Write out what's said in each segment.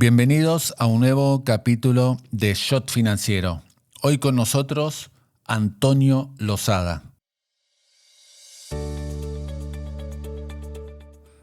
Bienvenidos a un nuevo capítulo de Shot Financiero. Hoy con nosotros, Antonio Losada.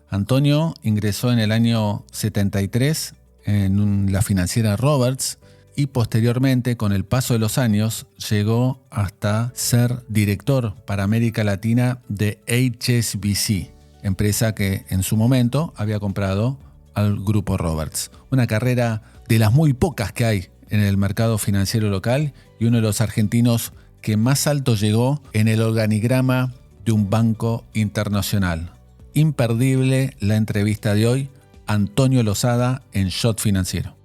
Antonio ingresó en el año 73 en la financiera Roberts y posteriormente, con el paso de los años, llegó hasta ser director para América Latina de HSBC, empresa que en su momento había comprado al grupo Roberts. Una carrera de las muy pocas que hay en el mercado financiero local y uno de los argentinos que más alto llegó en el organigrama de un banco internacional. Imperdible la entrevista de hoy, Antonio Losada en Shot Financiero.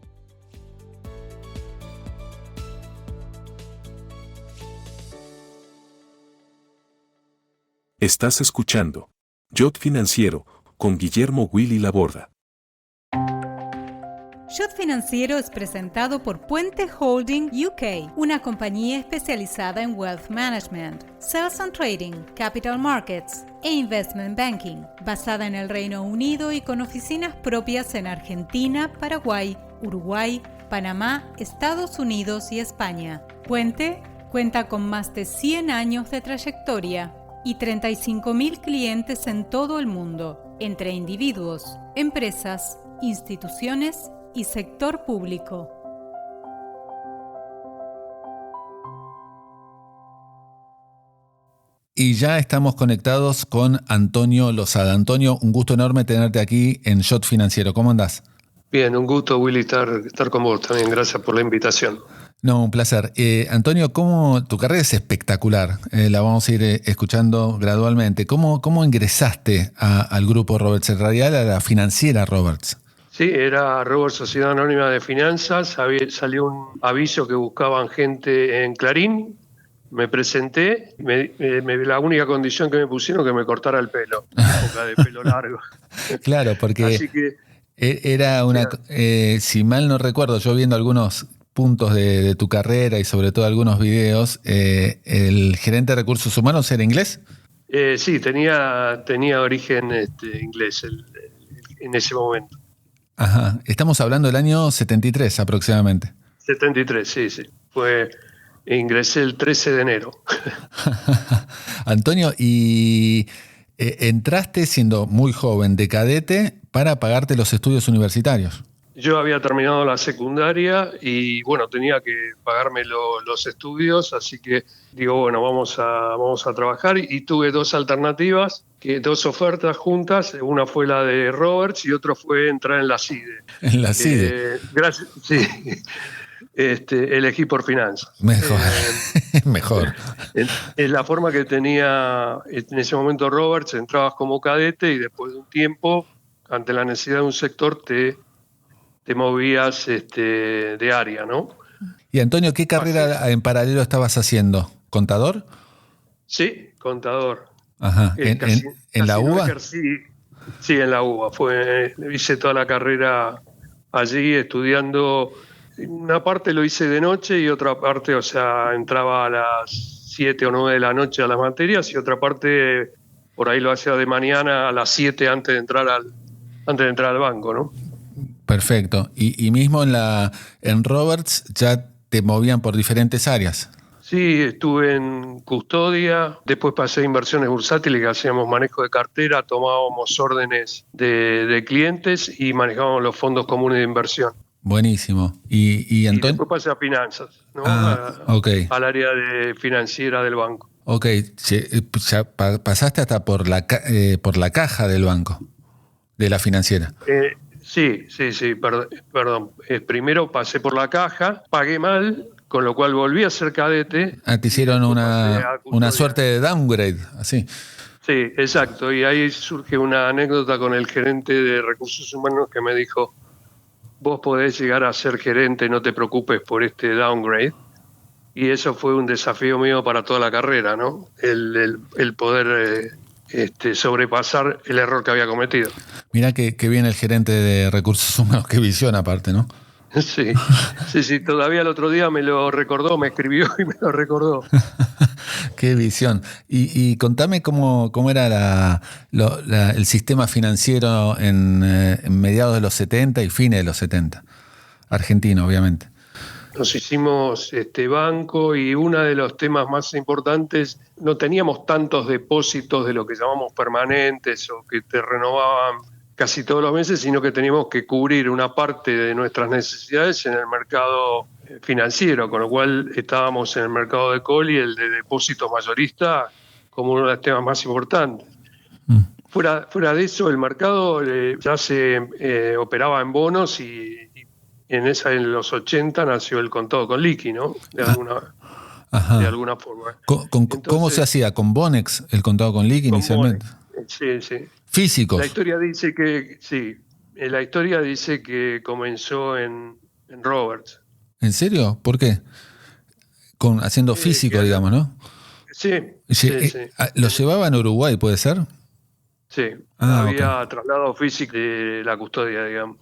Estás escuchando Shot Financiero con Guillermo Willy Laborda. Shot Financiero es presentado por Puente Holding UK, una compañía especializada en Wealth Management, Sales and Trading, Capital Markets e Investment Banking, basada en el Reino Unido y con oficinas propias en Argentina, Paraguay, Uruguay, Panamá, Estados Unidos y España. Puente cuenta con más de 100 años de trayectoria y 35.000 clientes en todo el mundo, entre individuos, empresas, instituciones y sector público. Y ya estamos conectados con Antonio Losada. Antonio, un gusto enorme tenerte aquí en Shot Financiero. ¿Cómo andás? Bien, un gusto, Willy, estar con vos también. Gracias por la invitación. No, un placer. Antonio, tu carrera es espectacular. La vamos a ir escuchando gradualmente. ¿Cómo ingresaste al grupo Roberts, en realidad a la financiera Roberts? Sí, era Roberts Sociedad Anónima de Finanzas. Salió un aviso que buscaban gente en Clarín. Me presenté. La única condición que me pusieron que me cortara el pelo. Época de pelo largo. Claro, porque Así que, era si mal no recuerdo, yo viendo algunos puntos de tu carrera y sobre todo algunos videos, ¿el gerente de recursos humanos era inglés? Sí, tenía origen inglés en ese momento. Ajá, estamos hablando del año 73 aproximadamente. 73, sí. Ingresé el 13 de enero. Antonio, y entraste siendo muy joven de cadete para pagarte los estudios universitarios. Yo había terminado la secundaria y bueno, tenía que pagarme los estudios, así que digo, bueno, vamos a trabajar y tuve dos alternativas, dos ofertas juntas, una fue la de Roberts y otra fue entrar en la CIDE. En la CIDE. Gracias, sí. Elegí por finanzas. Mejor. Mejor. Es la forma que tenía en ese momento Roberts, entrabas como cadete y después de un tiempo, ante la necesidad de un sector, te movías de área, ¿no? Y Antonio, ¿qué carrera en paralelo estabas haciendo? ¿Contador? Sí, contador. Ajá. ¿En la UBA? Sí, en la UBA. Hice toda la carrera allí estudiando. Una parte lo hice de noche y otra parte, o sea, entraba a las 7 o 9 de la noche a las materias y otra parte por ahí lo hacía de mañana a las 7 antes de entrar al banco, ¿no? Perfecto. Y mismo en Roberts ya te movían por diferentes áreas. Sí, estuve en custodia, después pasé a inversiones bursátiles, que hacíamos manejo de cartera, tomábamos órdenes de clientes y manejábamos los fondos comunes de inversión. Buenísimo. Y Antonio. Y después pasé a finanzas, ¿no? Okay. Al área financiera del banco. Ok, ya pasaste hasta por la caja del banco, de la financiera. Sí, perdón. Primero pasé por la caja, pagué mal, con lo cual volví a ser cadete. Te hicieron una suerte de downgrade, así. Sí, exacto. Y ahí surge una anécdota con el gerente de recursos humanos que me dijo: vos podés llegar a ser gerente, no te preocupes por este downgrade. Y eso fue un desafío mío para toda la carrera, ¿no? El poder sobrepasar el error que había cometido. Mirá que bien el gerente de recursos humanos, qué visión aparte, ¿no? Sí, todavía el otro día me lo recordó, me escribió y me lo recordó. Qué visión. Y contame cómo era el sistema financiero en mediados de los 70 y fines de los 70. argentino, obviamente. Nos hicimos banco y uno de los temas más importantes, no teníamos tantos depósitos de lo que llamamos permanentes o que te renovaban casi todos los meses, sino que teníamos que cubrir una parte de nuestras necesidades en el mercado financiero, con lo cual estábamos en el mercado de call y el de depósitos mayorista como uno de los temas más importantes. Fuera de eso, el mercado ya se operaba en bonos y en los 80 nació el contado con liqui, ¿no? De alguna forma. Entonces, ¿cómo se hacía? ¿Con Bonex el contado con liqui inicialmente? Bonex. Sí. ¿Físicos? La historia dice que sí. La historia dice que comenzó en Roberts. ¿En serio? ¿Por qué? Haciendo físico, digamos, ¿no? Sí. ¿Lo llevaban a Uruguay, puede ser? Sí. Había traslado físico de la custodia, digamos.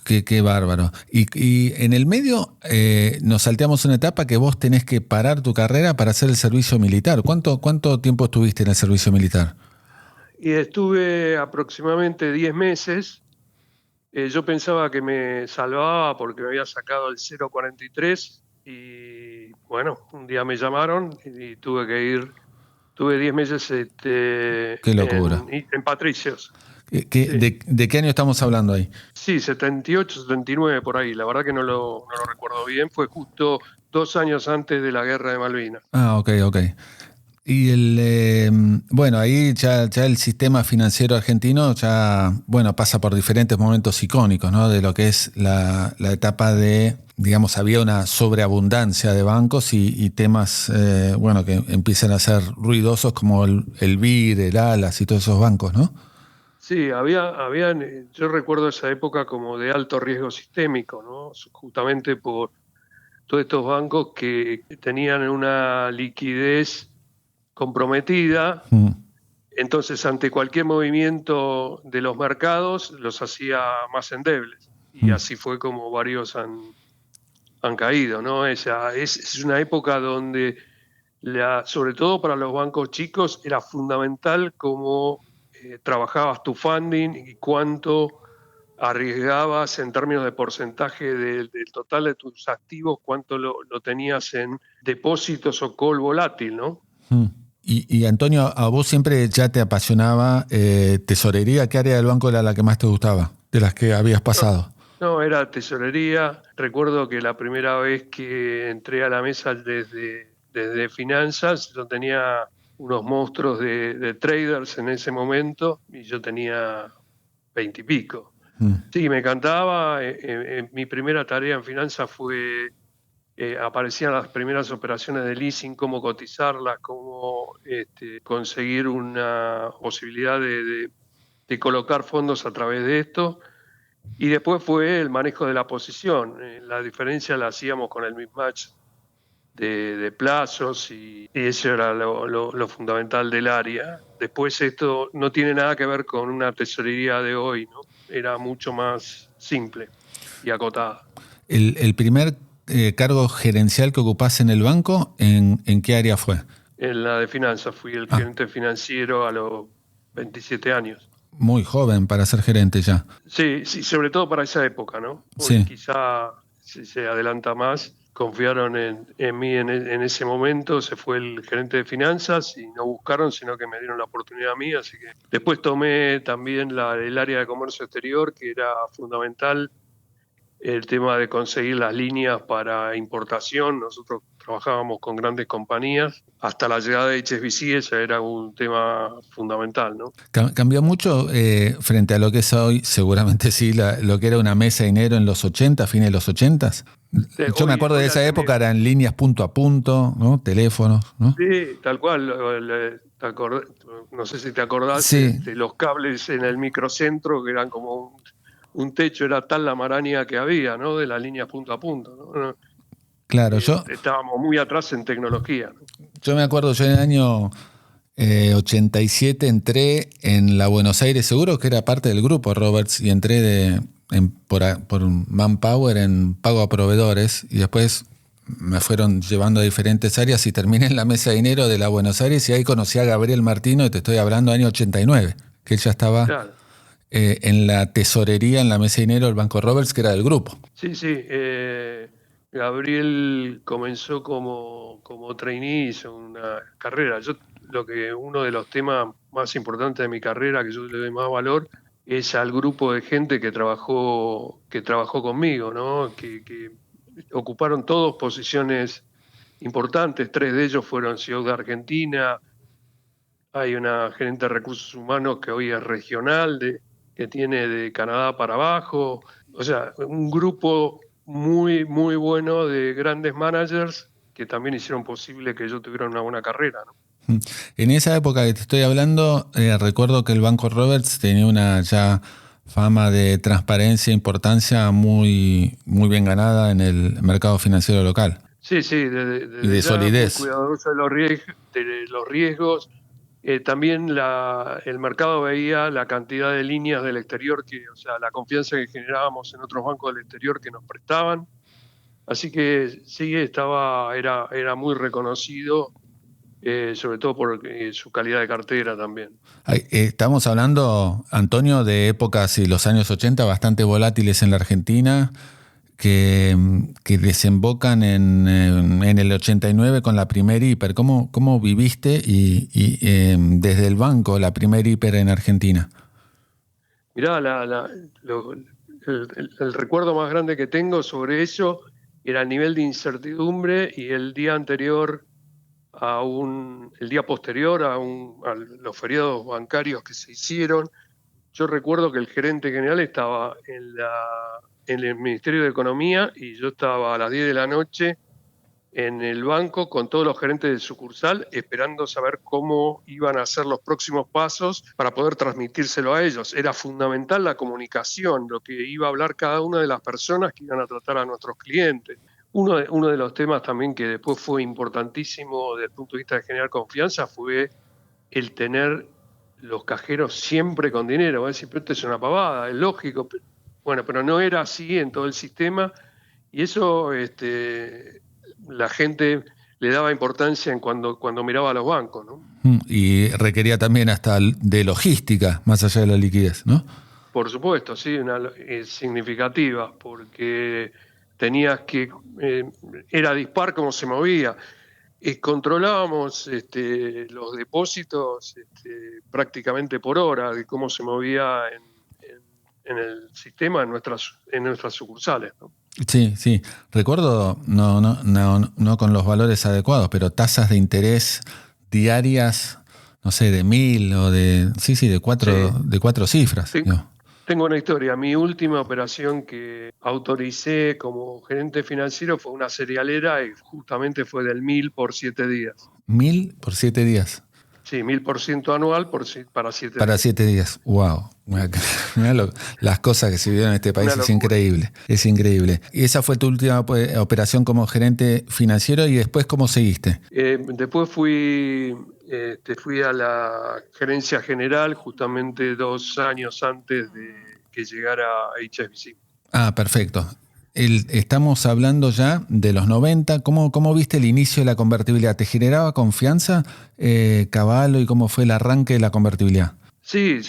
Qué bárbaro. Y en el medio nos salteamos una etapa que vos tenés que parar tu carrera para hacer el servicio militar. ¿Cuánto tiempo estuviste en el servicio militar? Y estuve aproximadamente 10 meses. Yo pensaba que me salvaba porque me había sacado el 0.43 y bueno, un día me llamaron y tuve que ir. Tuve 10 meses Qué locura. en Patricios. ¿De qué año estamos hablando ahí? Sí, 78, 79 por ahí. La verdad que no lo recuerdo bien. Fue justo 2 años antes de la Guerra de Malvinas. Ok. Y ahí ya el sistema financiero argentino pasa por diferentes momentos icónicos, ¿no? De lo que es la etapa de, digamos, había una sobreabundancia de bancos y temas, que empiezan a ser ruidosos como el BIR, el ALAS y todos esos bancos, ¿no? Sí, yo recuerdo esa época como de alto riesgo sistémico, ¿no? Justamente por todos estos bancos que tenían una liquidez comprometida, entonces ante cualquier movimiento de los mercados los hacía más endebles. Y así fue como varios han caído, ¿no? Es una época donde, sobre todo para los bancos chicos, era fundamental cómo trabajabas tu funding y cuánto arriesgabas en términos de porcentaje del total de tus activos, cuánto lo tenías en depósitos o call volátil, ¿no? Y Antonio, ¿a vos siempre ya te apasionaba tesorería? ¿Qué área del banco era la que más te gustaba, de las que habías pasado? No, era tesorería. Recuerdo que la primera vez que entré a la mesa desde finanzas, yo tenía unos monstruos de traders en ese momento y yo tenía 20 y pico. Sí, me encantaba. Mi primera tarea en finanzas fue, aparecían las primeras operaciones de leasing, cómo cotizarlas, cómo conseguir una posibilidad de colocar fondos a través de esto. Y después fue el manejo de la posición. La diferencia la hacíamos con el mismatch de plazos y eso era lo fundamental del área. Después esto no tiene nada que ver con una tesorería de hoy, ¿no? Era mucho más simple y acotada. ¿El primer cargo gerencial que ocupás en el banco, en qué área fue? En la de finanzas. Fui el gerente financiero a los 27 años. Muy joven para ser gerente ya. Sí, sobre todo para esa época, ¿no? Sí. Quizá se adelanta más. Confiaron en mí en ese momento, se fue el gerente de finanzas y no buscaron, sino que me dieron la oportunidad a mí, así que después tomé también el área de comercio exterior, que era fundamental, el tema de conseguir las líneas para importación. Nosotros trabajábamos con grandes compañías, hasta la llegada de HSBC, ese era un tema fundamental, ¿no? ¿Cambió mucho frente a lo que es hoy? Seguramente sí, lo que era una mesa de dinero en los 80, fines de los 80. Yo me acuerdo de esa época, eran líneas punto a punto, ¿no? Teléfonos, ¿no? Sí, tal cual. No sé si te acordás, sí. Los cables en el microcentro, que eran como un techo, era tal la maraña que había, ¿no? De las líneas punto a punto, ¿no? Claro, estábamos muy atrás en tecnología, ¿no? Yo me acuerdo, yo en el año 87 entré en la Buenos Aires Seguros, que era parte del grupo Roberts, y entré por Manpower en pago a proveedores, y después me fueron llevando a diferentes áreas y terminé en la mesa de dinero de la Buenos Aires, y ahí conocí a Gabriel Martino, y te estoy hablando del año 89, que él ya estaba en la tesorería, en la mesa de dinero del Banco Roberts, que era del grupo. Sí, sí. Gabriel comenzó como trainee, hizo una carrera. Uno de los temas más importantes de mi carrera, que yo le doy más valor, es al grupo de gente que trabajó conmigo, ¿no? Que ocuparon todos posiciones importantes. 3 de ellos fueron CEO de Argentina. Hay una gerente de recursos humanos que hoy es regional, que tiene de Canadá para abajo. O sea, un grupo muy, muy bueno de grandes managers que también hicieron posible que yo tuviera una buena carrera, ¿no? En esa época que te estoy hablando, recuerdo que el Banco Roberts tenía una ya fama de transparencia e importancia muy, muy bien ganada en el mercado financiero local. Sí, sí, y de solidez. Muy cuidadoso de los riesgos. También el mercado veía la cantidad de líneas del exterior, o sea, la confianza que generábamos en otros bancos del exterior que nos prestaban. Así que sí, era muy reconocido, sobre todo por su calidad de cartera también. Estamos hablando, Antonio, de épocas y los años 80 bastante volátiles en la Argentina, que desembocan en el 89 con la primer hiper. ¿Cómo viviste y desde el banco la primer hiper en Argentina? Mirá, el recuerdo más grande que tengo sobre eso era el nivel de incertidumbre, y el día anterior el día posterior a los feriados bancarios que se hicieron, yo recuerdo que el gerente general estaba en el Ministerio de Economía y yo estaba a las 10 de la noche en el banco con todos los gerentes de sucursal esperando saber cómo iban a ser los próximos pasos para poder transmitírselo a ellos. Era fundamental la comunicación, lo que iba a hablar cada una de las personas que iban a tratar a nuestros clientes. Uno de los temas también que después fue importantísimo desde el punto de vista de generar confianza fue el tener los cajeros siempre con dinero. Va a decir, pero esto es una pavada, es lógico. Bueno, pero no era así en todo el sistema, y eso la gente le daba importancia cuando miraba a los bancos, ¿no? Y requería también hasta de logística, más allá de la liquidez, ¿no? Por supuesto, sí, significativa, porque tenías que... era dispar cómo se movía. Controlábamos los depósitos prácticamente por hora, de cómo se movía en el sistema, en nuestras sucursales, ¿no? Sí, sí. Recuerdo, no con los valores adecuados, pero tasas de interés diarias, no sé, de 1.000 o de 4 cifras. Tengo una historia. Mi última operación que autoricé como gerente financiero fue una cerealera, y justamente fue del 1.000 por 7 días. ¿1.000 por 7 días? Sí, 1.000% anual para 7 días. Para 7 días. ¡Wow! Mirá las cosas que se vivieron en este país. Es increíble. Es increíble. ¿Y esa fue tu última operación como gerente financiero? ¿Y después cómo seguiste? Después fui a la gerencia general justamente 2 años antes de que llegara HSBC. Ah, perfecto. Estamos hablando ya de los 90. ¿Cómo viste el inicio de la convertibilidad? ¿Te generaba confianza, Cavallo, y cómo fue el arranque de la convertibilidad? Sí,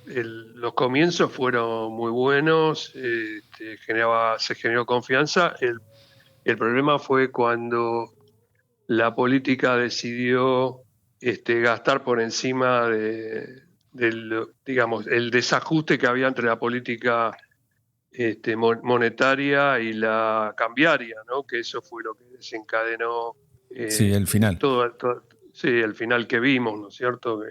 los comienzos fueron muy buenos, se generó confianza. El problema fue cuando la política decidió gastar por encima digamos, el desajuste que había entre la política monetaria y la cambiaria, ¿no? Que eso fue lo que desencadenó el final. El final que vimos, ¿no es cierto?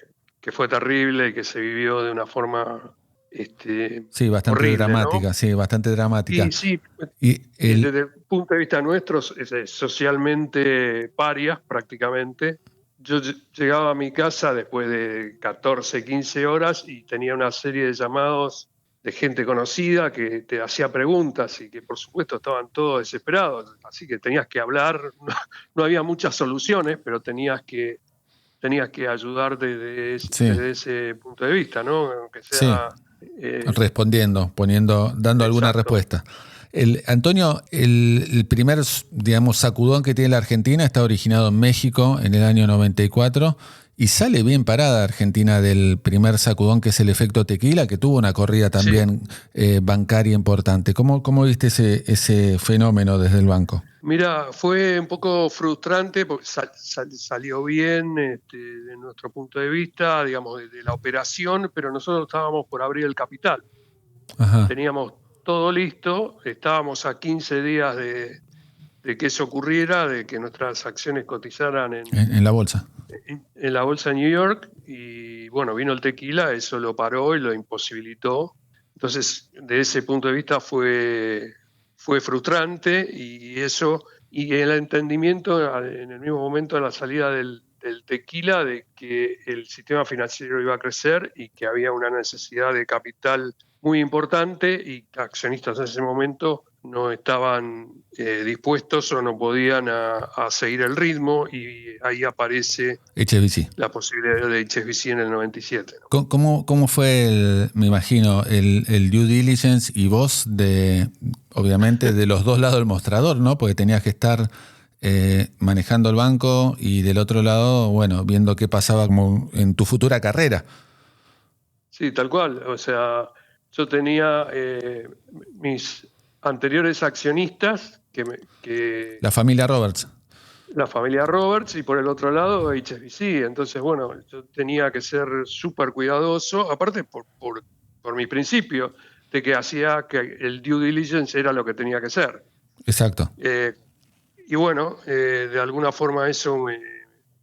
Que fue terrible y que se vivió de una forma bastante horrible, dramática, ¿no? Sí, bastante dramática. Sí. Desde el punto de vista nuestro, socialmente parias prácticamente. Yo llegaba a mi casa después de 14, 15 horas y tenía una serie de llamados de gente conocida que te hacía preguntas y que por supuesto estaban todos desesperados, así que tenías que hablar. No había muchas soluciones, pero tenías que ayudar desde ese punto de vista, ¿no? Aunque sea respondiendo, dando alguna respuesta. Antonio, el primer, digamos, sacudón que tiene la Argentina está originado en México en el año 94 Y sale bien parada Argentina del primer sacudón, que es el efecto tequila, que tuvo una corrida también bancaria importante. ¿Cómo viste ese fenómeno desde el banco? Mira, fue un poco frustrante porque salió bien de nuestro punto de vista, digamos, de la operación, pero nosotros estábamos por abrir el capital. Ajá. Teníamos todo listo, estábamos a 15 días de que eso ocurriera, de que nuestras acciones cotizaran En la bolsa. en la bolsa de New York, y bueno, vino el tequila, eso lo paró y lo imposibilitó. Entonces, de ese punto de vista fue frustrante, y el entendimiento en el mismo momento de la salida del tequila, de que el sistema financiero iba a crecer y que había una necesidad de capital muy importante, y accionistas en ese momento no estaban dispuestos o no podían a seguir el ritmo, y ahí aparece HSBC. la posibilidad de HSBC en el 97. ¿no? ¿Cómo fue, me imagino, el due diligence y vos, obviamente, de los dos lados del mostrador, ¿no? Porque tenías que estar manejando el banco y del otro lado, bueno, viendo qué pasaba como en tu futura carrera. Sí, tal cual. O sea, yo tenía mis anteriores accionistas, La familia Roberts. la familia Roberts, y por el otro lado HSBC. Entonces, bueno, yo tenía que ser súper cuidadoso, aparte por mi principio, de que hacía que el due diligence era lo que tenía que ser. Exacto. Y bueno, de alguna forma eso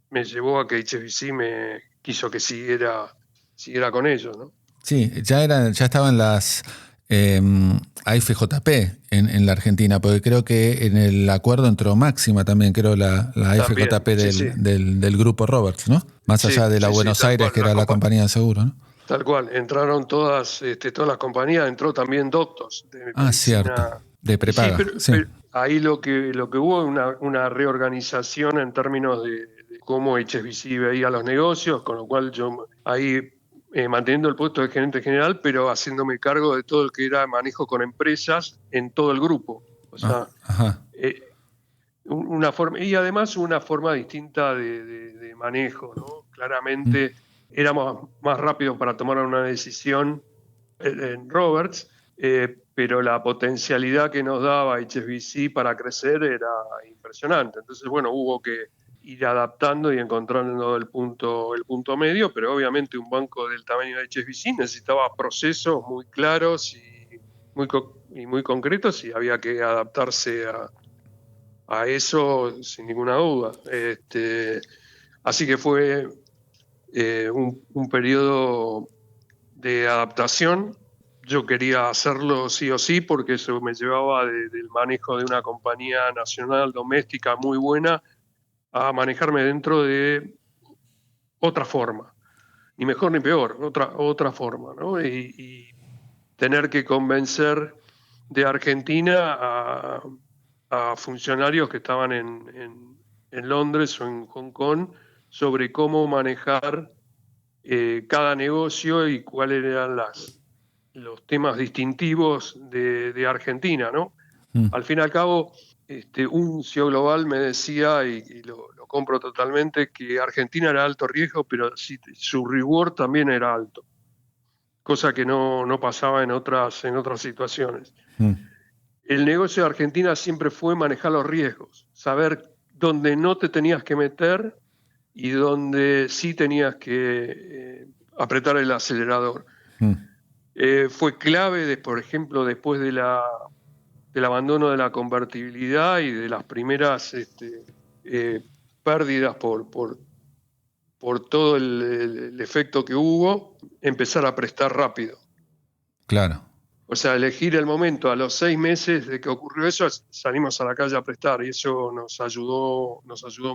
me llevó a que HSBC me quiso que siguiera con ellos, ¿no? Sí, ya estaban las AFJP en la Argentina, porque creo que en el acuerdo entró Máxima también, creo, la AFJP del grupo Roberts, ¿no? Más allá de la Buenos Aires, que era la compañía de seguro, ¿no? Tal cual, entraron todas las compañías, entró también Doctos. Cierto, de prepaga. Pero ahí lo que hubo una reorganización en términos de cómo HSBC veía los negocios, con lo cual yo ahí manteniendo el puesto de gerente general, pero haciéndome cargo de todo el que era manejo con empresas en todo el grupo. O sea, una forma, y además una forma distinta de manejo, ¿no? Claramente éramos más rápidos para tomar una decisión en Roberts, pero la potencialidad que nos daba HSBC para crecer era impresionante. Entonces, bueno, hubo que ir adaptando y encontrando el punto medio, pero obviamente un banco del tamaño de HSBC necesitaba procesos muy claros y muy concretos, y había que adaptarse a eso sin ninguna duda. Así que fue un periodo de adaptación. Yo quería hacerlo sí o sí, porque eso me llevaba del manejo de una compañía nacional doméstica muy buena a manejarme dentro de otra forma, ni mejor ni peor, otra forma, ¿no? Y tener que convencer de Argentina a funcionarios que estaban en Londres o en Hong Kong sobre cómo manejar cada negocio y cuáles eran los temas distintivos de Argentina, ¿no? Al fin y al cabo, un CEO global me decía, y lo compro totalmente, que Argentina era alto riesgo, pero su reward también era alto, cosa que no pasaba en otras situaciones. El negocio de Argentina siempre fue manejar los riesgos, saber dónde no te tenías que meter y dónde sí tenías que apretar el acelerador. Fue clave, por ejemplo, después del abandono de la convertibilidad y de las primeras pérdidas por todo el efecto que hubo, empezar a prestar rápido. Claro. O sea, elegir el momento. A los 6 meses de que ocurrió eso, salimos a la calle a prestar, y eso nos ayudó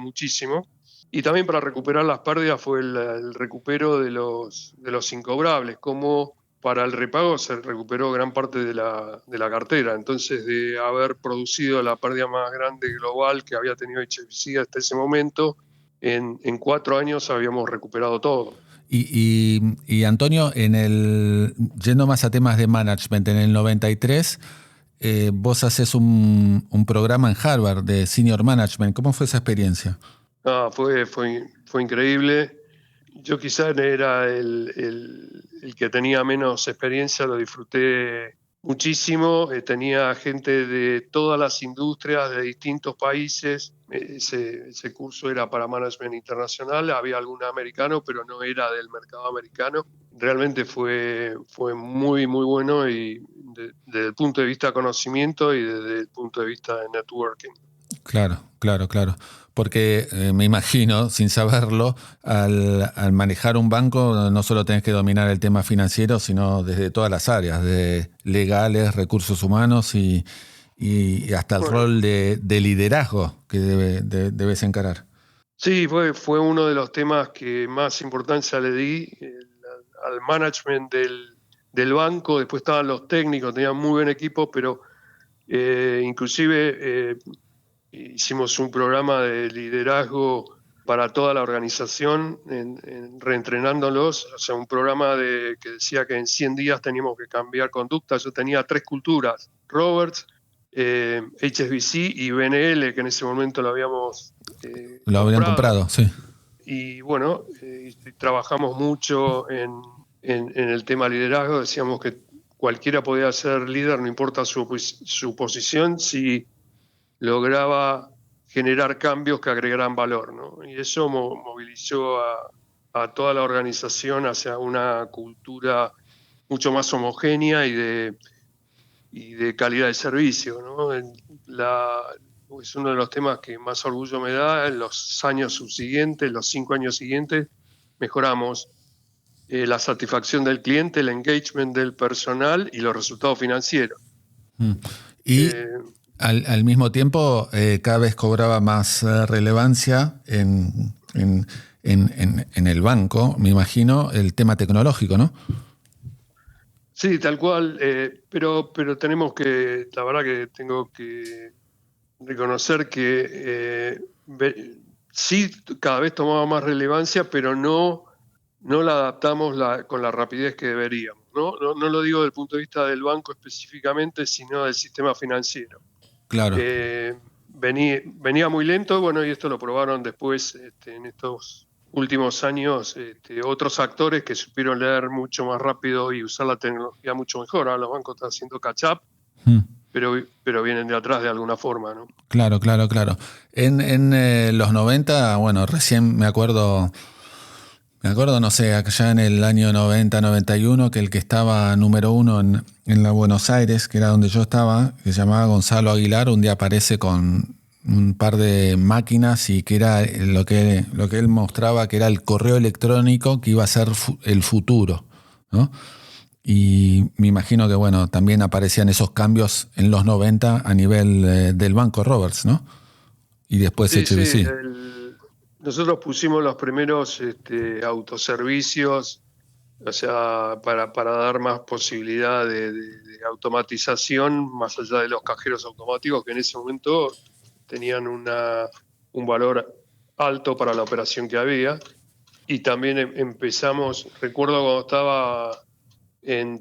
muchísimo. Y también para recuperar las pérdidas fue el recupero de los incobrables, como para el repago se recuperó gran parte de la cartera. Entonces, de haber producido la pérdida más grande global que había tenido HSBC hasta ese momento, en 4 años habíamos recuperado todo. Y Antonio, yendo más a temas de management, en el 93 vos haces un programa en Harvard de Senior Management. ¿Cómo fue esa experiencia? Fue increíble. yo quizás era el que tenía menos experiencia, lo disfruté muchísimo. Tenía gente de todas las industrias, de distintos países. Ese curso era para management internacional, había algún americano, pero no era del mercado americano. Realmente fue muy, muy bueno, y desde el punto de vista de conocimiento y desde el punto de vista de networking. Claro, claro, claro. Porque me imagino, sin saberlo, al manejar un banco no solo tenés que dominar el tema financiero, sino desde todas las áreas, de legales, recursos humanos y hasta el rol de liderazgo que debes encarar. Sí, fue uno de los temas que más importancia le di al management del banco. Después estaban los técnicos, tenían muy buen equipo, pero inclusive hicimos un programa de liderazgo para toda la organización, reentrenándolos. O sea, un programa que decía que en 100 días teníamos que cambiar conducta. Yo tenía 3 culturas: Roberts, HSBC y BNL, que en ese momento lo habíamos habían comprado, sí. Y bueno, trabajamos mucho en el tema liderazgo. Decíamos que cualquiera podía ser líder, no importa su posición, si lograba generar cambios que agregaran valor, ¿no? Y eso movilizó a toda la organización hacia una cultura mucho más homogénea y de calidad de servicio, ¿no? Es uno de los temas que más orgullo me da. En los años subsiguientes, los 5 años siguientes, mejoramos la satisfacción del cliente, el engagement del personal y los resultados financieros. Y al mismo tiempo, cada vez cobraba más relevancia en el banco, me imagino, el tema tecnológico, ¿no? Sí, tal cual, pero tenemos que, la verdad que tengo que reconocer que sí, cada vez tomaba más relevancia, pero no la adaptamos con la rapidez que deberíamos, ¿no? No lo digo desde el punto de vista del banco específicamente, sino del sistema financiero. Claro. Venía muy lento, bueno, y esto lo probaron después en estos últimos años otros actores que supieron leer mucho más rápido y usar la tecnología mucho mejor. Ahora los bancos están haciendo catch-up, pero vienen de atrás de alguna forma, ¿no? Claro. En los 90, bueno, recién me acuerdo, no sé, allá en el año 90, 91, que el que estaba número 1 en la Buenos Aires, que era donde yo estaba, que se llamaba Gonzalo Aguilar, un día aparece con un par de máquinas y que era lo que él mostraba que era el correo electrónico que iba a ser el futuro, ¿no? Y me imagino que, bueno, también aparecían esos cambios en los 90 a nivel del Banco Roberts, ¿no? Y después Sí, HSBC. sí, nosotros pusimos los primeros autoservicios, o sea, para dar más posibilidad de automatización, más allá de los cajeros automáticos, que en ese momento tenían un valor alto para la operación que había. Y también empezamos, recuerdo cuando estaba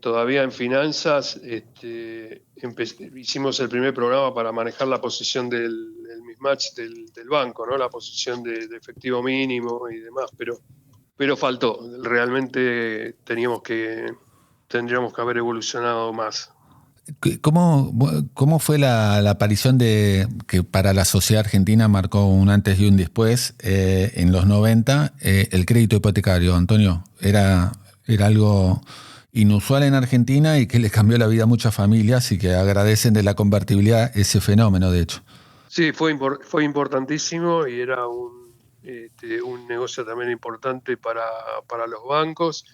todavía en finanzas, hicimos el primer programa para manejar la posición del mismatch del banco, ¿no? La posición de efectivo mínimo y demás, pero faltó. Realmente tendríamos que haber evolucionado más. ¿Cómo fue la aparición que para la sociedad argentina marcó un antes y un después en los 90, el crédito hipotecario, Antonio? Era algo inusual en Argentina y que le cambió la vida a muchas familias y que agradecen de la convertibilidad ese fenómeno, de hecho. Sí, fue importantísimo y era un negocio también importante para los bancos.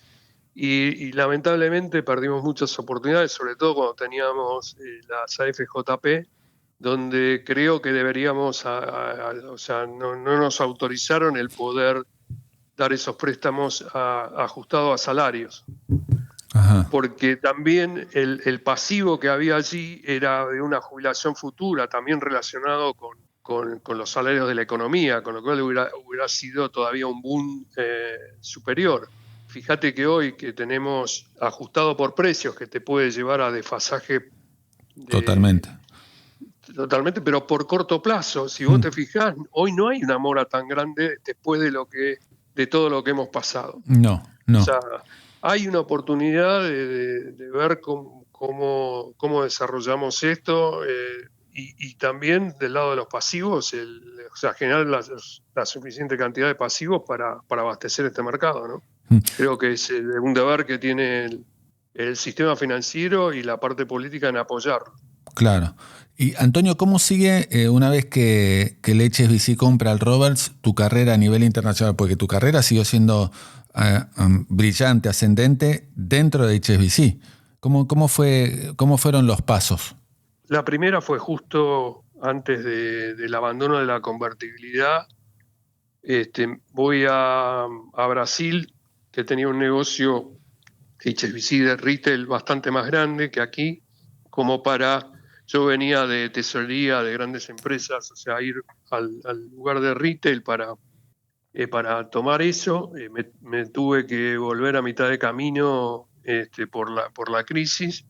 Y lamentablemente perdimos muchas oportunidades, sobre todo cuando teníamos las AFJP, donde creo que deberíamos, o sea, no nos autorizaron el poder dar esos préstamos ajustados a salarios. Ajá. Porque también el pasivo que había allí era de una jubilación futura, también relacionado con los salarios de la economía, con lo cual hubiera sido todavía un boom superior. Fíjate que hoy que tenemos ajustado por precios, que te puede llevar a desfasaje. Totalmente, pero por corto plazo. Si vos te fijás, hoy no hay una mora tan grande después de lo que de todo lo que hemos pasado. No. O sea, hay una oportunidad de ver cómo desarrollamos esto, y también del lado de los pasivos, o sea, generar la suficiente cantidad de pasivos para abastecer este mercado, ¿no? Creo que es un deber que tiene el sistema financiero y la parte política en apoyarlo. Claro. Y Antonio, ¿cómo sigue una vez que el HSBC compra al Roberts tu carrera a nivel internacional? Porque tu carrera siguió siendo brillante, ascendente dentro de HSBC. ¿Cómo fueron los pasos? La primera fue justo antes del abandono de la convertibilidad. Voy a Brasil, que tenía un negocio HSBC de retail bastante más grande que aquí, yo venía de tesorería de grandes empresas, o sea, ir al lugar de retail para tomar eso. Me tuve que volver a mitad de camino por la crisis,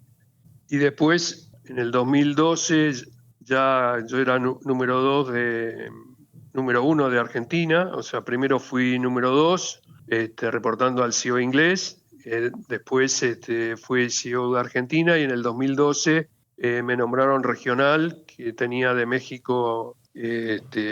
y después en el 2012 ya yo era número 1 de Argentina. O sea, primero fui número 2 reportando al CEO inglés, después fui CEO de Argentina, y en el 2012 me nombraron regional, que tenía de México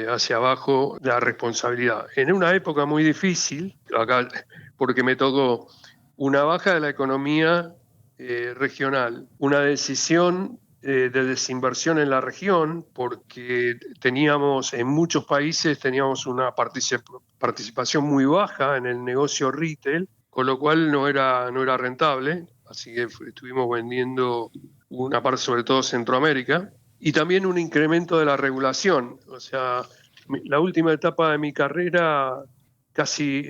hacia abajo la responsabilidad. En una época muy difícil, acá, porque me tocó una baja de la economía regional, una decisión de desinversión en la región, porque en muchos países teníamos una participación muy baja en el negocio retail, con lo cual no era rentable, así que estuvimos vendiendo una parte, sobre todo Centroamérica, y también un incremento de la regulación. O sea, la última etapa de mi carrera, casi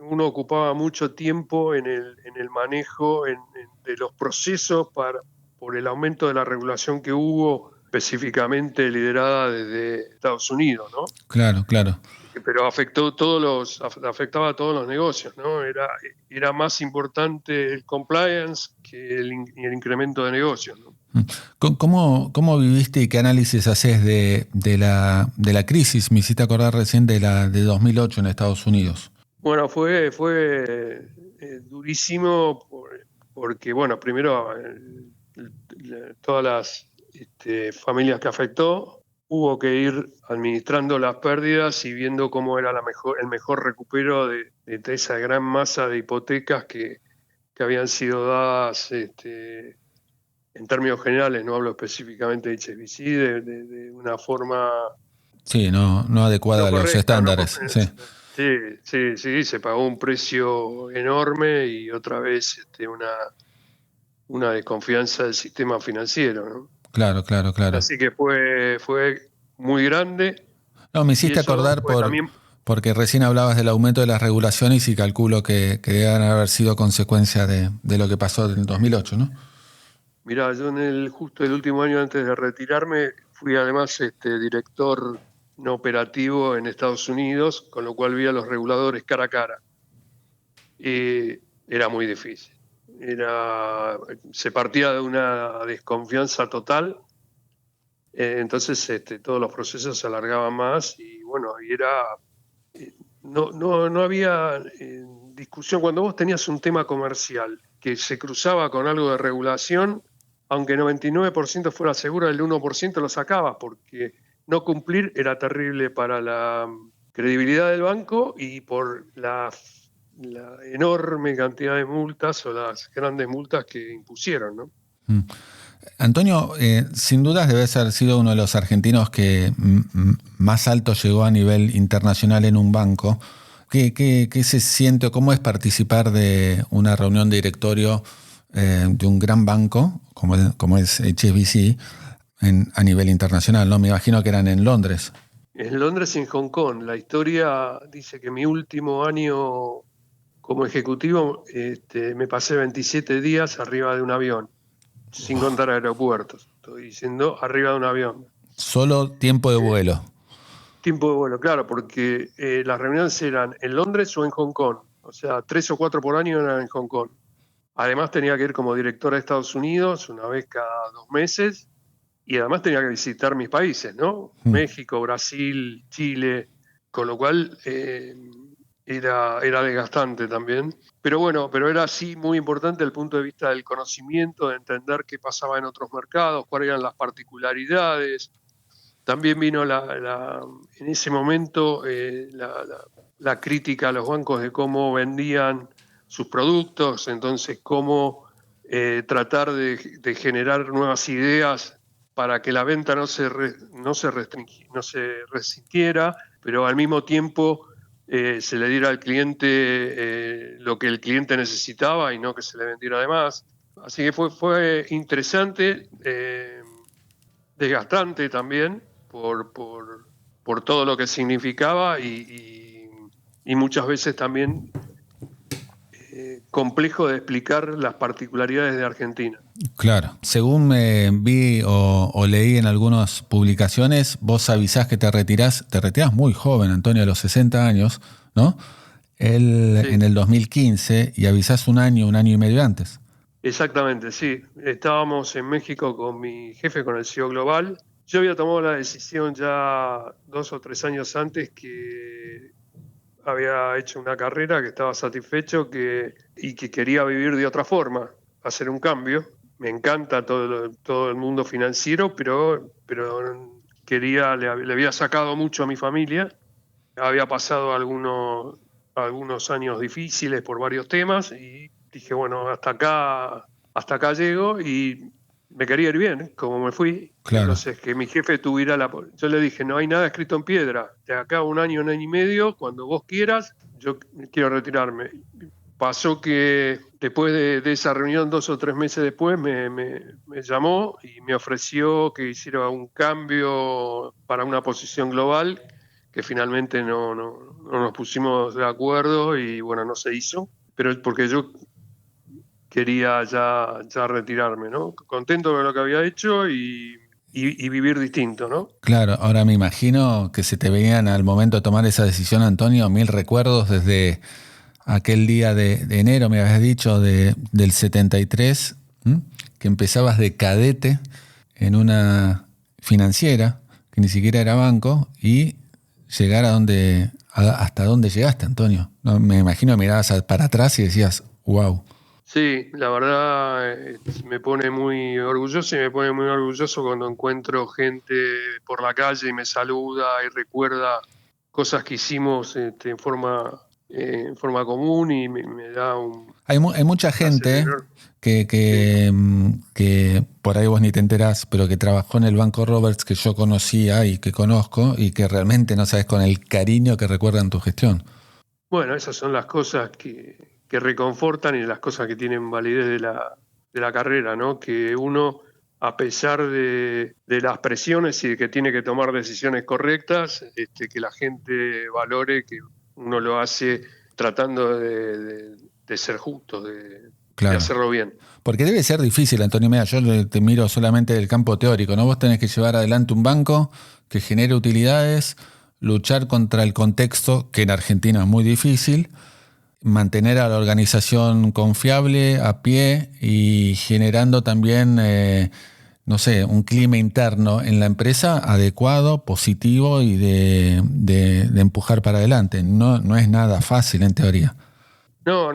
uno ocupaba mucho tiempo en el manejo de los procesos por el aumento de la regulación que hubo, específicamente liderada desde Estados Unidos, ¿no? Claro. Pero afectaba a todos los negocios, ¿no? Era más importante el compliance que el incremento de negocios, ¿no? ¿Cómo viviste y qué análisis haces de la crisis? Me hiciste acordar recién de la de 2008 en Estados Unidos. Bueno, fue durísimo porque, bueno, primero todas las familias que afectó, hubo que ir administrando las pérdidas y viendo cómo era el mejor recupero de esa gran masa de hipotecas que habían sido dadas en términos generales, no hablo específicamente de HSBC, de una forma Sí, no adecuada a los estándares. Sí, se pagó un precio enorme, y otra vez una desconfianza del sistema financiero, ¿no? Claro. Así que fue muy grande. No, me hiciste acordar porque recién hablabas del aumento de las regulaciones y calculo que deben haber sido consecuencia de lo que pasó en el 2008, ¿no? Mirá, yo justo el último año antes de retirarme fui además director no operativo en Estados Unidos, con lo cual vi a los reguladores cara a cara. Y era muy difícil. Se partía de una desconfianza total, entonces todos los procesos se alargaban más, y bueno, no había discusión. Cuando vos tenías un tema comercial que se cruzaba con algo de regulación, aunque 99% fuera seguro, el 1% lo sacabas, porque no cumplir era terrible para la credibilidad del banco y por la enorme cantidad de multas, o las grandes multas que impusieron, ¿no? Antonio, sin dudas debes haber sido uno de los argentinos que más alto llegó a nivel internacional en un banco. ¿Qué se siente o cómo es participar de una reunión de directorio de un gran banco como es HSBC a nivel internacional, ¿no? Me imagino que eran en Londres. En Londres y en Hong Kong. La historia dice que mi último año como ejecutivo me pasé 27 días arriba de un avión, sin contar aeropuertos. Estoy diciendo arriba de un avión. Solo tiempo de vuelo. Tiempo de vuelo, claro, porque las reuniones eran en Londres o en Hong Kong. O sea, 3 o 4 por año eran en Hong Kong. Además tenía que ir como director a Estados Unidos una vez cada 2 meses, y además tenía que visitar mis países, ¿no? México, Brasil, Chile, con lo cual era desgastante también. Pero bueno, pero era sí muy importante desde el punto de vista del conocimiento, de entender qué pasaba en otros mercados, cuáles eran las particularidades. También vino en ese momento la crítica a los bancos de cómo vendían sus productos, entonces cómo tratar de generar nuevas ideas para que la venta no se resintiera, pero al mismo tiempo se le diera al cliente lo que el cliente necesitaba y no que se le vendiera de más. Así que fue interesante, desgastante también por todo lo que significaba y muchas veces también complejo de explicar las particularidades de Argentina. Claro. Según me vi o leí en algunas publicaciones, vos avisás que te retirás muy joven, Antonio, a los 60 años, ¿no? Sí. En el 2015, y avisás un año y medio antes. Exactamente, sí. Estábamos en México con mi jefe, con el CEO global. Yo había tomado la decisión ya 2 o 3 años antes, que había hecho una carrera, que estaba satisfecho y que quería vivir de otra forma, hacer un cambio. Me encanta todo el mundo financiero, pero le había sacado mucho a mi familia. Había pasado algunos años difíciles por varios temas y dije, bueno, hasta acá llego, y me quería ir bien, como me fui. Claro. Entonces, que mi jefe tuviera yo le dije, no hay nada escrito en piedra. De acá a un año y medio, cuando vos quieras, yo quiero retirarme. Pasó que después de esa reunión, 2 o 3 meses después, me llamó y me ofreció que hiciera un cambio para una posición global, que finalmente no nos pusimos de acuerdo y bueno, no se hizo. Pero es porque yo quería ya retirarme, ¿no? Contento de lo que había hecho y vivir distinto, ¿no? Claro, ahora me imagino que se te venían al momento de tomar esa decisión, Antonio, 1000 recuerdos desde aquel día de enero, me habías dicho, del 73, ¿m? Que empezabas de cadete en una financiera, que ni siquiera era banco, y llegar hasta dónde llegaste, Antonio. No, me imagino que mirabas para atrás y decías, wow. Sí, la verdad me pone muy orgulloso, y me pone muy orgulloso cuando encuentro gente por la calle y me saluda y recuerda cosas que hicimos en forma común, y me da un... Hay mucha gente que por ahí vos ni te enterás, pero que trabajó en el Banco Roberts, que yo conocía y que conozco, y que realmente no sabes con el cariño que recuerdan tu gestión. Bueno, esas son las cosas que reconfortan, y las cosas que tienen validez de la carrera, ¿no? Que uno, a pesar de las presiones y de que tiene que tomar decisiones correctas, que la gente valore que uno lo hace tratando de ser justo, de hacerlo bien. Porque debe ser difícil, Antonio. Mira, yo te miro solamente del campo teórico, ¿no? Vos tenés que llevar adelante un banco que genere utilidades, luchar contra el contexto, que en Argentina es muy difícil, mantener a la organización confiable, a pie, y generando también, no sé, un clima interno en la empresa adecuado, positivo y de empujar para adelante. No es nada fácil en teoría. No.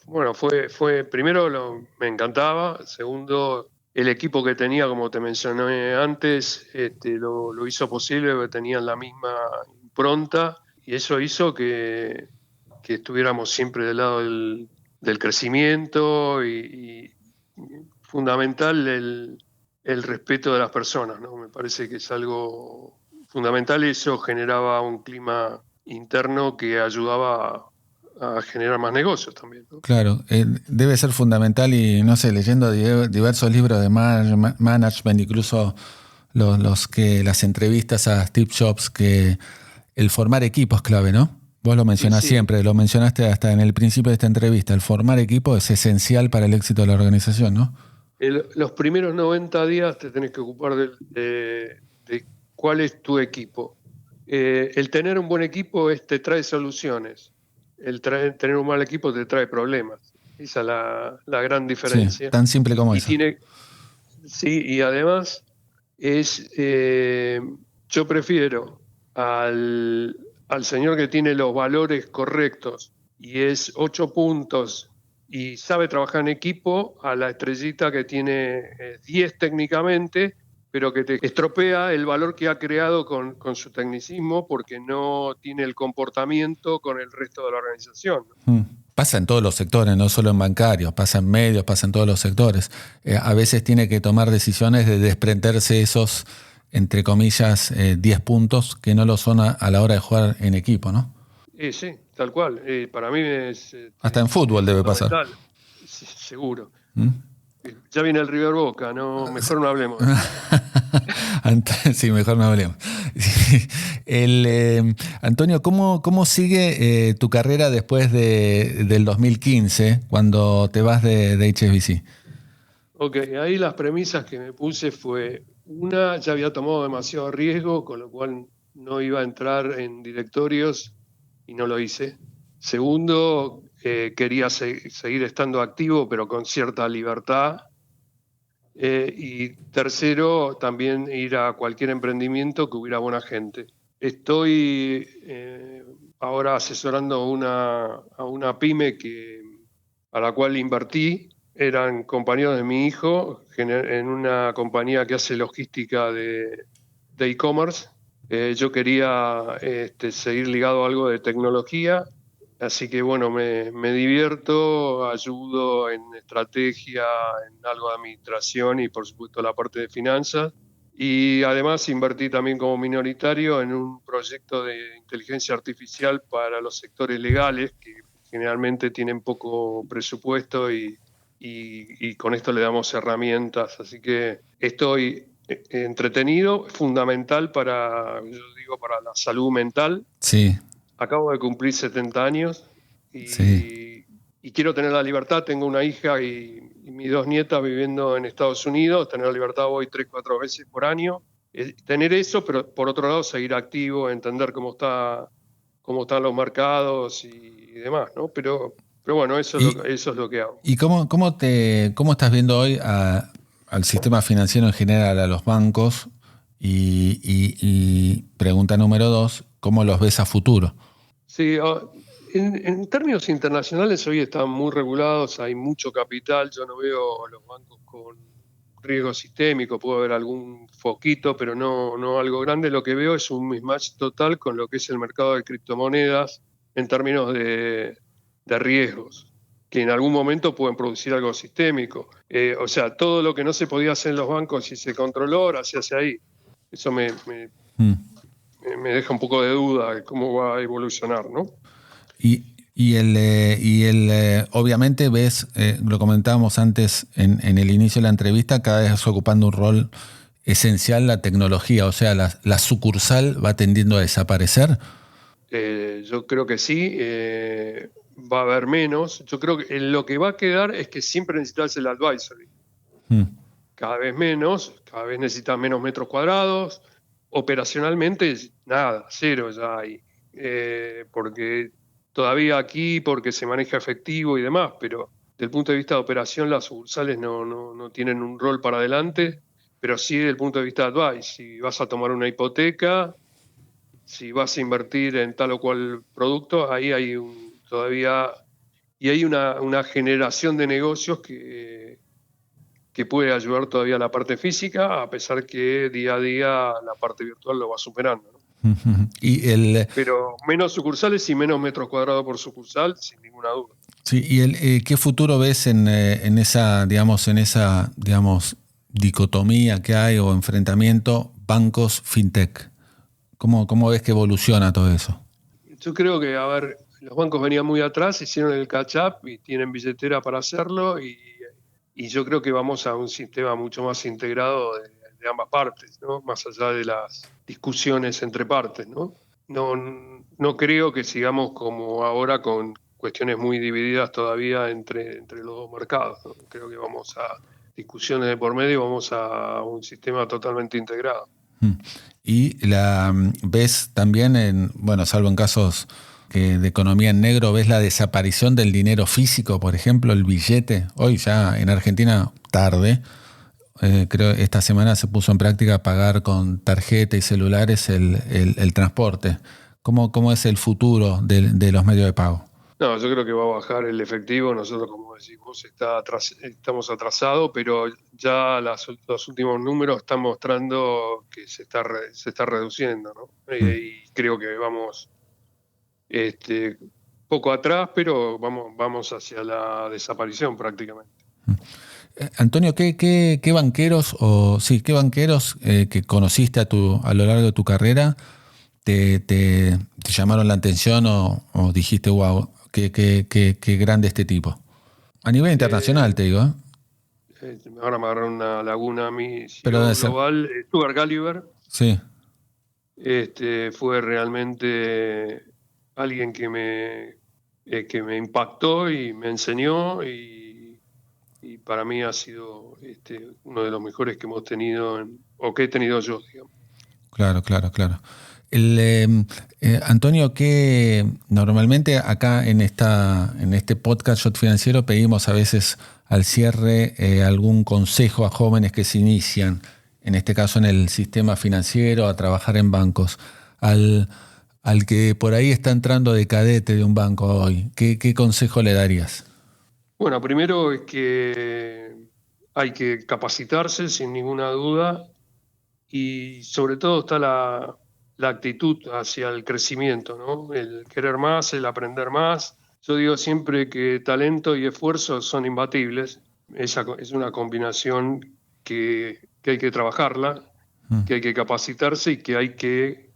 Bueno, fue primero me encantaba. Segundo, el equipo que tenía, como te mencioné antes, lo hizo posible, porque tenían la misma impronta, y eso hizo que estuviéramos siempre del lado del crecimiento, y fundamental el respeto de las personas, ¿no? Me parece que es algo fundamental, y eso generaba un clima interno que ayudaba a generar más negocios también, ¿no? Claro, debe ser fundamental, y no sé, leyendo diversos libros de management, incluso las entrevistas a Steve Jobs, que el formar equipo es clave, ¿no? Vos lo mencionás siempre, lo mencionaste hasta en el principio de esta entrevista. El formar equipo es esencial para el éxito de la organización, ¿no? Los primeros 90 días te tenés que ocupar de cuál es tu equipo. El tener un buen equipo te trae soluciones. Tener un mal equipo te trae problemas. Esa es la gran diferencia. Sí, tan simple como eso. Y además yo prefiero al al señor que tiene los valores correctos y es 8 puntos y sabe trabajar en equipo, a la estrellita que tiene 10 técnicamente, pero que te estropea el valor que ha creado con su tecnicismo porque no tiene el comportamiento con el resto de la organización. Pasa en todos los sectores, no solo en bancarios, pasa en medios, pasa en todos los sectores. A veces tiene que tomar decisiones de desprenderse esos, entre comillas, 10 puntos que no lo son a la hora de jugar en equipo, ¿no? Sí, tal cual. Para mí es... Hasta en fútbol debe pasar. Sí, seguro. Ya viene el River Boca, no, mejor no hablemos. Sí, mejor no hablemos. Antonio, ¿cómo sigue tu carrera después del 2015, cuando te vas de HSBC? Ok, ahí las premisas que me puse fue, una, ya había tomado demasiado riesgo, con lo cual no iba a entrar en directorios y no lo hice. Segundo, quería seguir estando activo, pero con cierta libertad. Y tercero, también ir a cualquier emprendimiento que hubiera buena gente. Estoy ahora asesorando a una pyme a la cual invertí. Eran compañeros de mi hijo en una compañía que hace logística de e-commerce. Yo quería seguir ligado a algo de tecnología. Así que bueno, me divierto, ayudo en estrategia, en algo de administración y por supuesto la parte de finanzas. Y además invertí también como minoritario en un proyecto de inteligencia artificial para los sectores legales, que generalmente tienen poco presupuesto y con esto le damos herramientas. Así que estoy entretenido, fundamental para la salud mental. Sí. Acabo de cumplir 70 años y quiero tener la libertad. Tengo una hija y mis 2 nietas viviendo en Estados Unidos. Tener la libertad, voy 3-4 veces por año. Tener eso, pero por otro lado seguir activo, entender cómo están los mercados y demás, ¿no? Pero bueno, eso es lo que hago. ¿Y cómo estás viendo hoy al sistema financiero en general, a los bancos? Y pregunta número 2, ¿cómo los ves a futuro? Sí, en términos internacionales hoy están muy regulados, hay mucho capital. Yo no veo a los bancos con riesgo sistémico, puedo ver algún foquito, pero no algo grande. Lo que veo es un mismatch total con lo que es el mercado de criptomonedas en términos de riesgos, que en algún momento pueden producir algo sistémico. O sea, todo lo que no se podía hacer en los bancos y se controló, ahora se hace ahí. Eso me deja un poco de duda de cómo va a evolucionar, ¿no? Obviamente ves, lo comentábamos antes en el inicio de la entrevista, cada vez ocupando un rol esencial la tecnología, o sea, la sucursal va tendiendo a desaparecer. Yo creo que sí, va a haber menos. Yo creo que lo que va a quedar es que siempre necesitas el advisory. Cada vez menos, cada vez necesitas menos metros cuadrados. Operacionalmente, nada, cero ya hay. Porque todavía aquí, porque se maneja efectivo y demás, pero desde el punto de vista de operación, las sucursales no tienen un rol para adelante, pero sí desde el punto de vista de advice. Si vas a tomar una hipoteca, si vas a invertir en tal o cual producto, ahí hay una generación de negocios que puede ayudar todavía a la parte física, a pesar que día a día la parte virtual lo va superando, ¿no? Pero menos sucursales y menos metros cuadrados por sucursal, sin ninguna duda. Sí, ¿y qué futuro ves en esa dicotomía que hay o enfrentamiento bancos fintech? ¿Cómo ves que evoluciona todo eso? Yo creo que, los bancos venían muy atrás, hicieron el catch-up y tienen billetera para hacerlo y yo creo que vamos a un sistema mucho más integrado de ambas partes, ¿no? Más allá de las discusiones entre partes, ¿no? No creo que sigamos como ahora con cuestiones muy divididas todavía entre los dos mercados, ¿no? Creo que vamos a discusiones de por medio, vamos a un sistema totalmente integrado. Y ves también, salvo en casos de economía en negro, ves la desaparición del dinero físico, por ejemplo, el billete. Hoy ya en Argentina, tarde, creo esta semana se puso en práctica pagar con tarjeta y celulares el transporte. ¿Cómo es el futuro de los medios de pago? No, yo creo que va a bajar el efectivo. Nosotros, como decís vos, estamos atrasados, pero ya los últimos números están mostrando que se está reduciendo, ¿no? Y creo que vamos poco atrás, pero vamos hacia la desaparición prácticamente. Antonio, ¿qué banqueros que conociste a lo largo de tu carrera te llamaron la atención o dijiste, wow, qué grande este tipo? A nivel internacional, te digo. Ahora me agarraron una laguna a mí. Pero debe ser. Global, Stuart Gallagher. Sí. Fue realmente alguien que me impactó y me enseñó y para mí ha sido uno de los mejores que hemos tenido o que he tenido yo, digamos. Claro. Antonio, que normalmente acá en este podcast Shot Financiero pedimos a veces al cierre algún consejo a jóvenes que se inician, en este caso en el sistema financiero, a trabajar en bancos. Al que por ahí está entrando de cadete de un banco hoy, ¿qué consejo le darías? Bueno, primero es que hay que capacitarse sin ninguna duda y sobre todo está la actitud hacia el crecimiento, ¿no? El querer más, el aprender más. Yo digo siempre que talento y esfuerzo son imbatibles. Esa es una combinación que hay que trabajarla, que hay que capacitarse y que hay que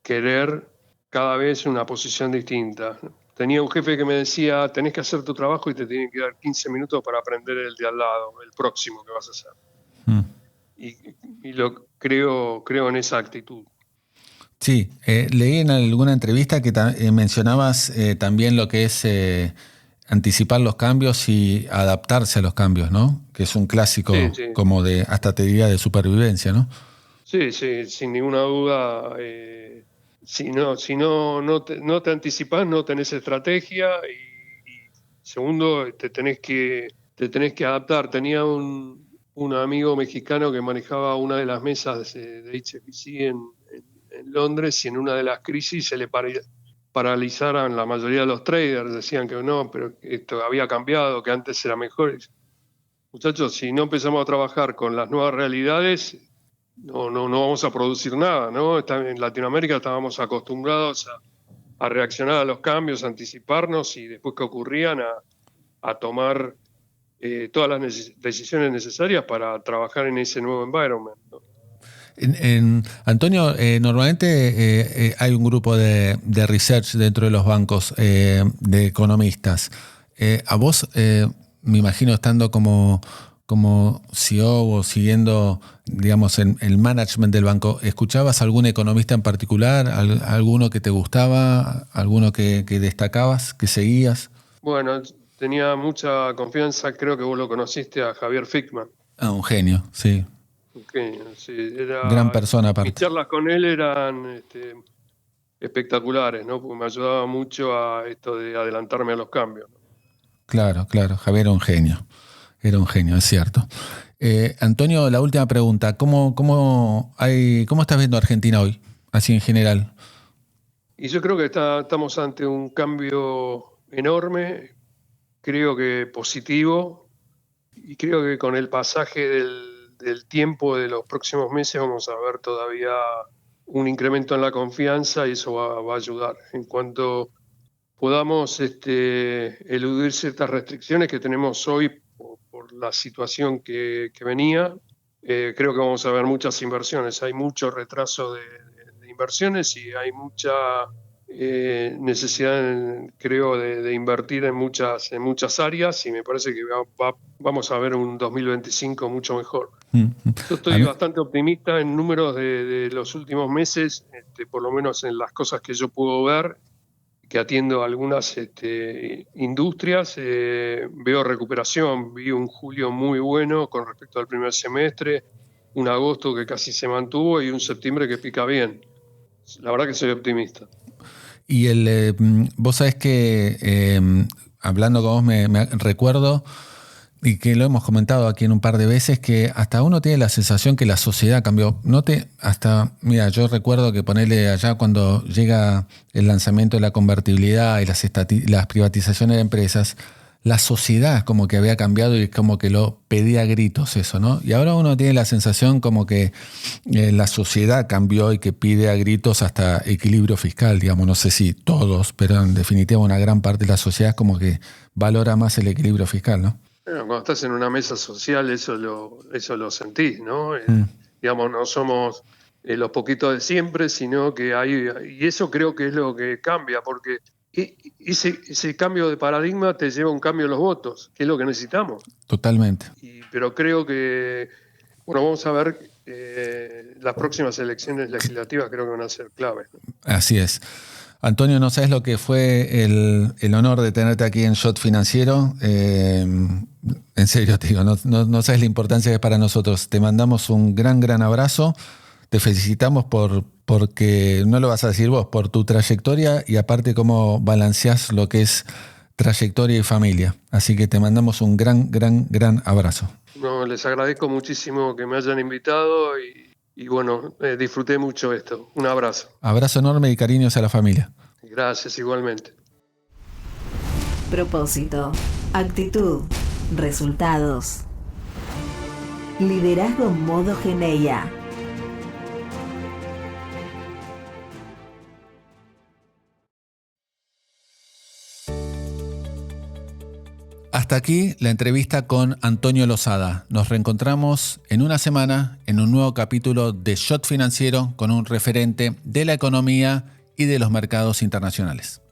querer cada vez una posición distinta. Tenía un jefe que me decía, tenés que hacer tu trabajo y te tienen que dar 15 minutos para aprender el de al lado, el próximo que vas a hacer. Y creo en esa actitud. Sí, leí en alguna entrevista que mencionabas también lo que es anticipar los cambios y adaptarse a los cambios, ¿no? Que es un clásico, sí. Como hasta te diría de supervivencia, ¿no? Sí, sin ninguna duda. Si no te anticipás, no tenés estrategia y segundo, te tenés que adaptar. Tenía un amigo mexicano que manejaba una de las mesas de HSBC en Londres y en una de las crisis se le paralizaron la mayoría de los traders, decían que no, pero que esto había cambiado, que antes era mejor. Muchachos, si no empezamos a trabajar con las nuevas realidades, no vamos a producir nada, ¿no? En Latinoamérica estábamos acostumbrados a reaccionar a los cambios, a anticiparnos y después que ocurrían a tomar todas las decisiones necesarias para trabajar en ese nuevo environment, ¿no? Antonio, normalmente hay un grupo de research dentro de los bancos de economistas. A vos, me imagino estando como CEO o siguiendo, digamos, en el management del banco, ¿escuchabas algún economista en particular? ¿Alguno que te gustaba? ¿Alguno que destacabas, que seguías? Bueno, tenía mucha confianza, creo que vos lo conociste, a Javier Fickman. Un genio, sí. Sí, gran persona aparte. Mis charlas con él eran espectaculares, ¿no? Porque me ayudaba mucho a esto de adelantarme a los cambios, ¿no? Claro, Javier era un genio, es cierto. Antonio, la última pregunta, ¿cómo estás viendo Argentina hoy, así en general? Y yo creo que estamos ante un cambio enorme, creo que positivo, y creo que con el pasaje del tiempo de los próximos meses vamos a ver todavía un incremento en la confianza y eso va a ayudar. En cuanto podamos eludir ciertas restricciones que tenemos hoy por la situación que venía, creo que vamos a ver muchas inversiones. Hay mucho retraso de inversiones y hay mucha necesidad, creo, de invertir en muchas áreas y me parece que vamos a ver un 2025 mucho mejor. Yo estoy bastante optimista en números de los últimos meses, por lo menos en las cosas que yo puedo ver, que atiendo a algunas industrias, veo recuperación, vi un julio muy bueno con respecto al primer semestre, un agosto que casi se mantuvo y un septiembre que pica bien. La verdad que soy optimista. Y vos sabés que hablando con vos me recuerdo y que lo hemos comentado aquí en un par de veces, que hasta uno tiene la sensación que la sociedad cambió. Mira, yo recuerdo que ponerle allá cuando llega el lanzamiento de la convertibilidad y las privatizaciones de empresas, la sociedad como que había cambiado y como que lo pedía a gritos eso, ¿no? Y ahora uno tiene la sensación como que la sociedad cambió y que pide a gritos hasta equilibrio fiscal, digamos, no sé si todos, pero en definitiva una gran parte de la sociedad como que valora más el equilibrio fiscal, ¿no? Bueno, cuando estás en una mesa social eso lo sentís, ¿no? Digamos, no somos los poquitos de siempre, sino que y eso creo que es lo que cambia, porque ese cambio de paradigma te lleva a un cambio en los votos, que es lo que necesitamos. Totalmente. Pero creo que, bueno, vamos a ver, las próximas elecciones legislativas creo que van a ser claves, ¿no? Así es. Antonio, no sabes lo que fue el honor de tenerte aquí en Shot Financiero. En serio, te digo, no sabes la importancia que es para nosotros. Te mandamos un gran abrazo. Te felicitamos porque, no lo vas a decir vos, por tu trayectoria y aparte cómo balanceás lo que es trayectoria y familia. Así que te mandamos un gran abrazo. No, les agradezco muchísimo que me hayan invitado y bueno, disfruté mucho esto. Un abrazo. Abrazo enorme y cariños a la familia. Gracias, igualmente. Propósito, actitud, resultados. Liderazgo modo Geneia. Hasta aquí la entrevista con Antonio Losada. Nos reencontramos en una semana en un nuevo capítulo de Shot Financiero con un referente de la economía y de los mercados internacionales.